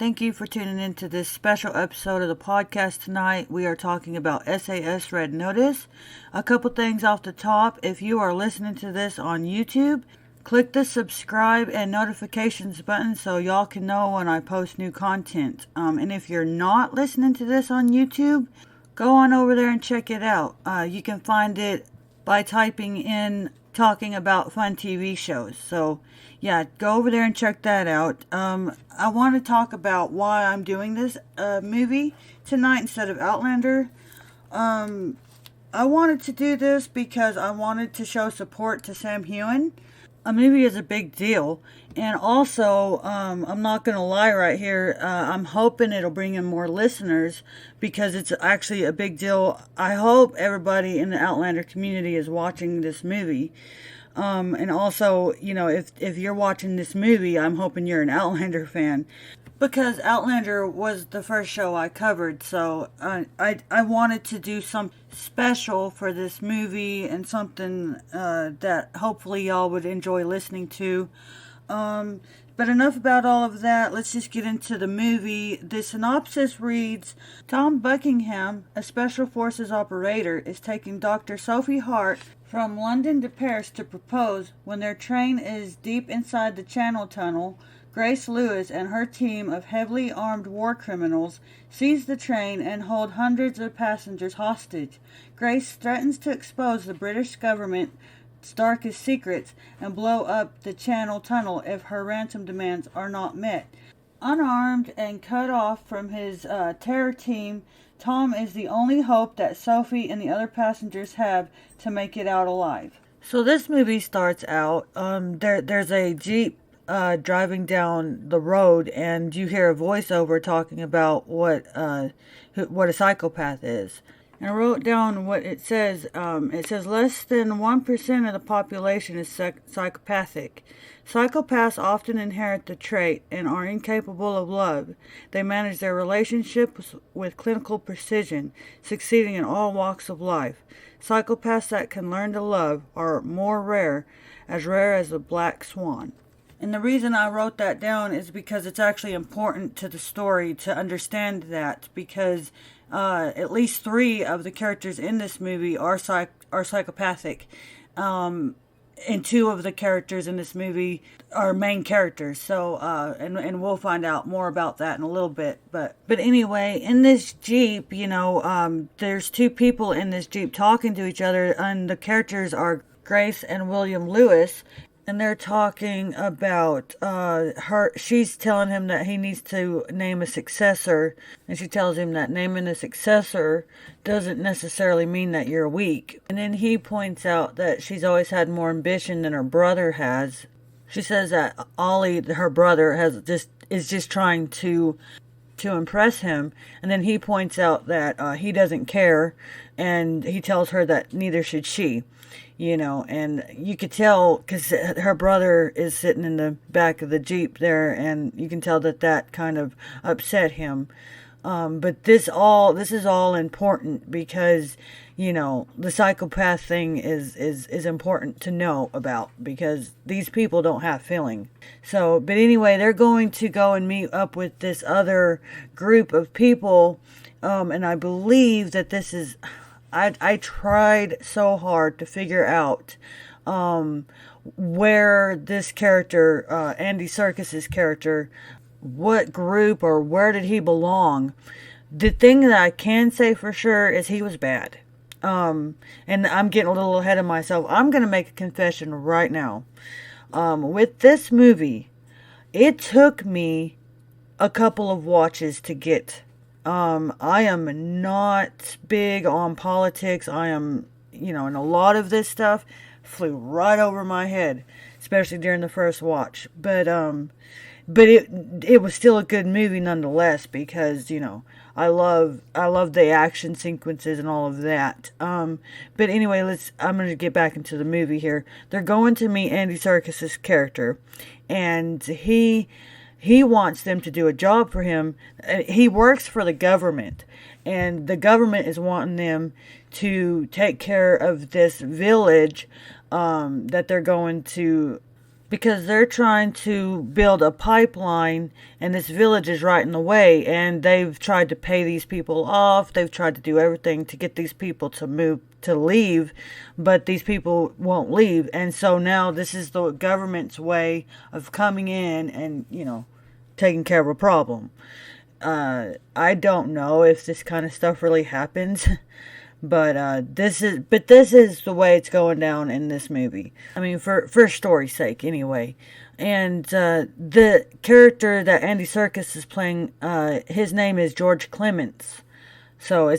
Thank you for tuning in to this special episode of the podcast tonight. We are talking about SAS Red Notice. A couple things off the top. If you are listening to this on YouTube, click the subscribe and notifications button so y'all can know when I post new content. And if you're not listening to this on YouTube, go on over there and check it out. You can find it by typing in talking about fun TV shows. So yeah, go over there and check that out. I want to talk about why I'm doing this movie tonight instead of Outlander. I wanted to do this because I wanted to show support to Sam Heughan. A movie is a big deal, and also I'm not going to lie right here, I'm hoping it'll bring in more listeners because it's actually a big deal. I hope everybody in the Outlander community is watching this movie, and also, you know, if you're watching this movie, I'm hoping you're an Outlander fan, because Outlander was the first show I covered, so I wanted to do something special for this movie and something that hopefully y'all would enjoy listening to. But enough about all of that. Let's just get into the movie. The synopsis reads, Tom Buckingham, a Special Forces operator, is taking Dr. Sophie Hart from London to Paris to propose. When their train is deep inside the Channel Tunnel, Grace Lewis and her team of heavily armed war criminals seize the train and hold hundreds of passengers hostage. Grace threatens to expose the British government's darkest secrets and blow up the Channel Tunnel if her ransom demands are not met. Unarmed and cut off from his terror team, Tom is the only hope that Sophie and the other passengers have to make it out alive. So this movie starts out, there's a Jeep driving down the road, and you hear a voiceover talking about what a psychopath is. And I wrote down what it says. It says less than 1% of the population is psychopathic. Psychopaths often inherit the trait and are incapable of love. They manage their relationships with clinical precision, succeeding in all walks of life. Psychopaths that can learn to love are more rare as the black swan. And the reason I wrote that down is because it's actually important to the story to understand that, because at least 3 of the characters in this movie are psychopathic. And 2 of the characters in this movie are main characters. So, and we'll find out more about that in a little bit. But anyway, in this Jeep, you know, there's 2 people in this Jeep talking to each other, and the characters are Grace and William Lewis. And they're talking about she's telling him that he needs to name a successor. And she tells him that naming a successor doesn't necessarily mean that you're weak. And then he points out that she's always had more ambition than her brother has. She says that Ollie, her brother, is just trying to impress him. And then he points out that he doesn't care. And he tells her that neither should she. You know, and you could tell because her brother is sitting in the back of the Jeep there, and you can tell that kind of upset him. But this is all important because, you know, the psychopath thing is important to know about, because these people don't have feeling. So, but anyway, they're going to go and meet up with this other group of people, and I believe that this is... I tried so hard to figure out where this character, Andy Serkis's character, what group or where did he belong. The thing that I can say for sure is he was bad. And I'm getting a little ahead of myself. I'm going to make a confession right now. With this movie, it took me a couple of watches to get. I am not big on politics. I am, you know, and a lot of this stuff flew right over my head, especially during the first watch. But it was still a good movie nonetheless, because, you know, I love the action sequences and all of that. But anyway, I'm going to get back into the movie here. They're going to meet Andy Serkis's character, and he wants them to do a job for him. He works for the government, and the government is wanting them to take care of this village that they're going to because they're trying to build a pipeline, and this village is right in the way, and they've tried to pay these people off. They've tried to do everything to get these people to leave, but these people won't leave. And so now this is the government's way of coming in and, taking care of a problem. I don't know if this kind of stuff really happens. But this is the way it's going down in this movie. I mean, for story's sake, anyway. And the character that Andy Serkis is playing, his name is George Clements. So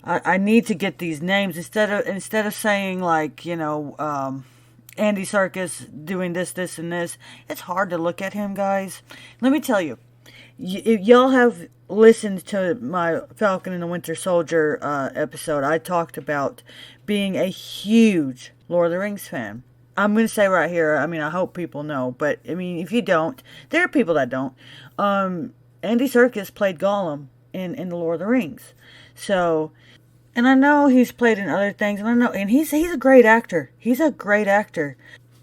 I need to get these names instead of saying like Andy Serkis doing this, and this. It's hard to look at him, guys. Let me tell you. If y'all have listened to my Falcon and the Winter Soldier episode, I talked about being a huge Lord of the Rings fan. I'm going to say right here, I mean, I hope people know, but I mean, if you don't, there are people that don't. Andy Serkis played Gollum in the Lord of the Rings. So, and I know he's played in other things, and he's a great actor. He's a great actor.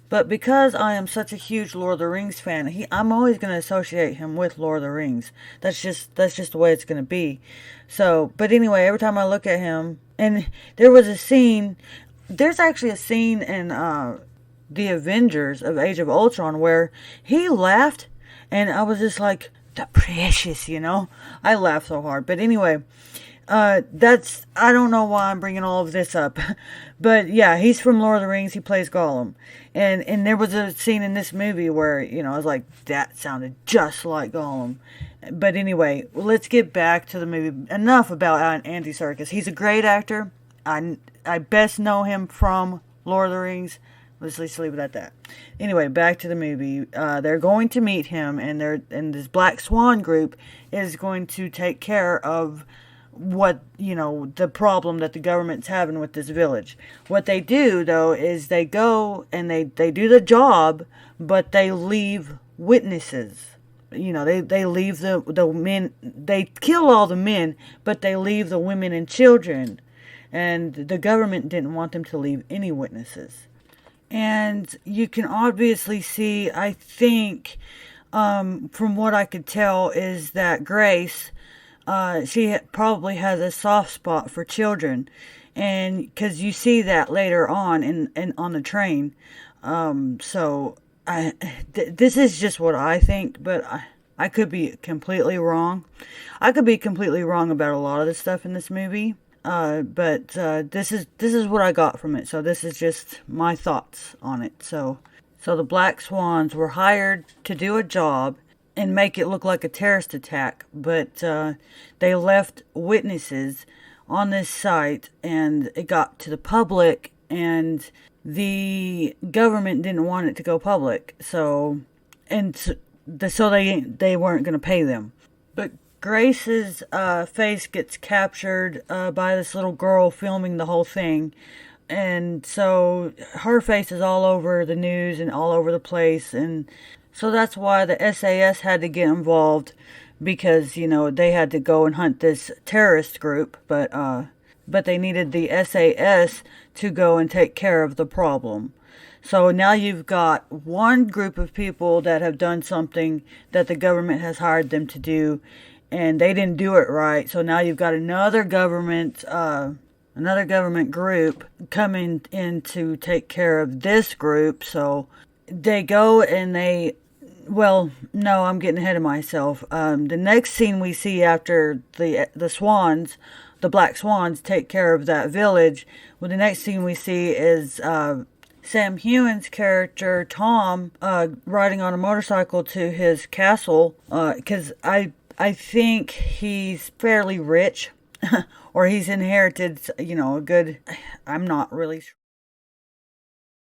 But because I am such a huge Lord of the Rings fan, I'm always going to associate him with Lord of the Rings. That's just the way it's going to be. So, but anyway, every time I look at him, and there's actually a scene in The Avengers of Age of Ultron where he laughed, and I was just like, the precious, I laughed so hard. But anyway, I don't know why I'm bringing all of this up, but yeah, he's from Lord of the Rings. He plays Gollum, and there was a scene in this movie where I was like, that sounded just like Gollum. But anyway, let's get back to the movie. Enough about Andy Serkis. He's a great actor. I best know him from Lord of the Rings. Let's leave it at that. Anyway, back to the movie. They're going to meet him, and this Black Swan group is going to take care of the problem that the government's having with this village. What they do, though, is they go and they do the job, but they leave witnesses. They leave the men, they kill all the men, but they leave the women and children. And the government didn't want them to leave any witnesses. And you can obviously see, I think, from what I could tell, is that Grace, she probably has a soft spot for children, and because you see that later on in on the train. This is just what I think, but I could be completely wrong. I could be completely wrong about a lot of the stuff in this movie. But this is what I got from it. So this is just my thoughts on it. So the Black Swans were hired to do a job and make it look like a terrorist attack, but they left witnesses on this site, and it got to the public, and the government didn't want it to go public, so they weren't going to pay them. But Grace's face gets captured by this little girl filming the whole thing. And so her face is all over the news and all over the place. And so that's why the SAS had to get involved, because, they had to go and hunt this terrorist group. But they needed the SAS to go and take care of the problem. So now you've got one group of people that have done something that the government has hired them to do, and they didn't do it right. So now you've got another government group coming in to take care of this group. So they go and no, I'm getting ahead of myself. The next scene we see after the swans, the Black Swans, take care of that village. Well, the next scene we see is Sam Heughan's character, Tom, riding on a motorcycle to his castle, because I think he's fairly rich, or he's inherited, a good, I'm not really sure.